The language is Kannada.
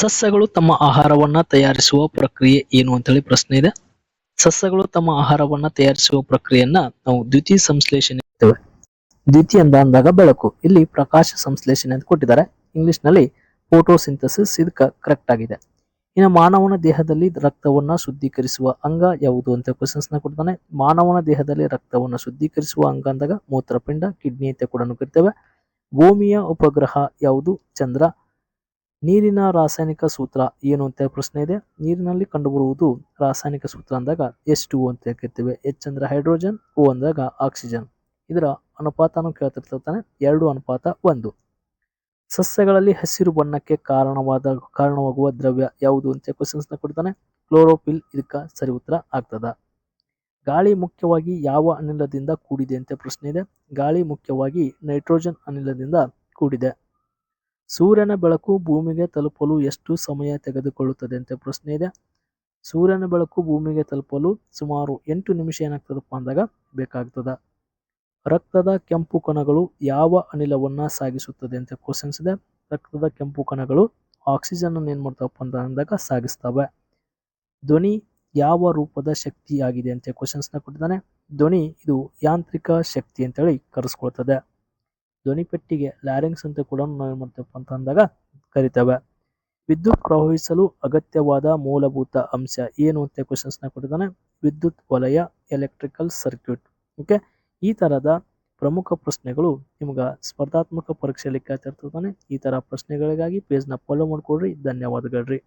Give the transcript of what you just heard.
ಸಸ್ಯಗಳು ತಮ್ಮ ಆಹಾರವನ್ನ ತಯಾರಿಸುವ ಪ್ರಕ್ರಿಯೆ ಏನು ಅಂತೇಳಿ ಪ್ರಶ್ನೆ ಇದೆ. ಸಸ್ಯಗಳು ತಮ್ಮ ಆಹಾರವನ್ನ ತಯಾರಿಸುವ ಪ್ರಕ್ರಿಯೆಯನ್ನ ನಾವು ದ್ವಿತೀಯ ಸಂಶ್ಲೇಷಣೆ ಅಂತೇವೆ. ದ್ವಿತೀಯ ಅಂದಾಗ ಬೆಳಕು, ಇಲ್ಲಿ ಪ್ರಕಾಶ ಸಂಶ್ಲೇಷಣೆ ಅಂತ ಕೊಟ್ಟಿದ್ದಾರೆ. ಇಂಗ್ಲಿಷ್ ನಲ್ಲಿ ಫೋಟೋಸಿಂಥಸಿಸ್ ಇದಕ್ಕೆ ಕರೆಕ್ಟ್ ಆಗಿದೆ. ಇನ್ನು ಮಾನವನ ದೇಹದಲ್ಲಿ ರಕ್ತವನ್ನ ಶುದ್ಧೀಕರಿಸುವ ಅಂಗ ಯಾವುದು ಅಂತ ಕ್ವಶನ್ಸ್ ನ ಕೊಡ್ತಾನೆ. ಮಾನವನ ದೇಹದಲ್ಲಿ ರಕ್ತವನ್ನ ಶುದ್ಧೀಕರಿಸುವ ಅಂಗ ಅಂದಾಗ ಮೂತ್ರಪಿಂಡ, ಕಿಡ್ನಿ ಅಂತ ಕೂಡ ಕರಿತೇವೆ. ಭೂಮಿಯ ಉಪಗ್ರಹ ಯಾವುದು? ಚಂದ್ರ. ನೀರಿನ ರಾಸಾಯನಿಕ ಸೂತ್ರ ಏನು ಅಂತ ಪ್ರಶ್ನೆ ಇದೆ. ನೀರಿನಲ್ಲಿ ಕಂಡುಬರುವುದು ರಾಸಾಯನಿಕ ಸೂತ್ರ ಅಂದಾಗ H2O ಅಂತ ಕರಿತೇವೆ. H ಅಂದ್ರೆ ಹೈಡ್ರೋಜನ್, O ಅಂದಾಗ ಆಕ್ಸಿಜನ್. ಇದರ ಅನುಪಾತನು ಕೇಳ್ತಿರ್ತಾನೆ 2:1. ಸಸ್ಯಗಳಲ್ಲಿ ಹಸಿರು ಬಣ್ಣಕ್ಕೆ ಕಾರಣವಾಗುವ ದ್ರವ್ಯ ಯಾವುದು ಅಂತ ಕ್ವಶನ್ಸ್ ನ ಕೊಡ್ತಾನೆ. ಕ್ಲೋರೋಫಿಲ್ ಇದಕ್ಕೆ ಸರಿ ಉತ್ತರ ಆಗ್ತದ. ಗಾಳಿ ಮುಖ್ಯವಾಗಿ ಯಾವ ಅನಿಲದಿಂದ ಕೂಡಿದೆ ಅಂತ ಪ್ರಶ್ನೆ ಇದೆ. ಗಾಳಿ ಮುಖ್ಯವಾಗಿ ನೈಟ್ರೋಜನ್ ಅನಿಲದಿಂದ ಕೂಡಿದೆ. ಸೂರ್ಯನ ಬೆಳಕು ಭೂಮಿಗೆ ತಲುಪಲು ಎಷ್ಟು ಸಮಯ ತೆಗೆದುಕೊಳ್ಳುತ್ತದೆ ಅಂತ ಪ್ರಶ್ನೆ ಇದೆ. ಸೂರ್ಯನ ಬೆಳಕು ಭೂಮಿಗೆ ತಲುಪಲು ಸುಮಾರು 8 ನಿಮಿಷ ಏನಾಗ್ತದಪ್ಪ ಅಂದಾಗ ಬೇಕಾಗ್ತದ. ರಕ್ತದ ಕೆಂಪು ಕಣಗಳು ಯಾವ ಅನಿಲವನ್ನ ಸಾಗಿಸುತ್ತದೆ ಅಂತ ಕ್ವಶನ್ಸ್ ಇದೆ. ರಕ್ತದ ಕೆಂಪು ಕಣಗಳು ಆಕ್ಸಿಜನ್ ಅನ್ನು ಏನ್ ಮಾಡ್ತಾವಪ್ಪ ಅಂದಾಗ ಸಾಗಿಸ್ತವೆ. ಧ್ವನಿ ಯಾವ ರೂಪದ ಶಕ್ತಿ ಆಗಿದೆ ಅಂತ ಕ್ವಶನ್ಸ್ ನ ಕೊಟ್ಟಿದ್ದಾನೆ. ಧ್ವನಿ ಇದು ಯಾಂತ್ರಿಕ ಶಕ್ತಿ ಅಂತೇಳಿ ಕರೆಸ್ಕೊಳ್ತದೆ. ಧ್ವನಿ ಪೆಟ್ಟಿಗೆ ಲ್ಯಾರಿಂಗ್ಸ್ ಅಂತ ಕೂಡ ನಾವು ಏನ್ ಮಾಡ್ತೇವಪ್ಪ ಅಂತ ಅಂದಾಗ ಕರಿತೇವೆ. ವಿದ್ಯುತ್ ಪ್ರವಹಿಸಲು ಅಗತ್ಯವಾದ ಮೂಲಭೂತ ಅಂಶ ಏನು ಅಂತ ಕ್ವಶನ್ಸ್ ನ ಕೊಟ್ಟಿದ್ದಾನೆ. ವಿದ್ಯುತ್ ವಲಯ, ಎಲೆಕ್ಟ್ರಿಕಲ್ ಸರ್ಕ್ಯೂಟ್. ಓಕೆ, ಈ ತರದ ಪ್ರಮುಖ ಪ್ರಶ್ನೆಗಳು ನಿಮ್ಗ ಸ್ಪರ್ಧಾತ್ಮಕ ಪರೀಕ್ಷೆಯಲ್ಲಿ ಕೇಳ್ತಿರ್ತಾನೆ. ಈ ತರ ಪ್ರಶ್ನೆಗಳಿಗಾಗಿ ಪೇಜ್ ನ ಫಾಲೋ ಮಾಡ್ಕೊಡ್ರಿ. ಧನ್ಯವಾದಗಳ್ರಿ.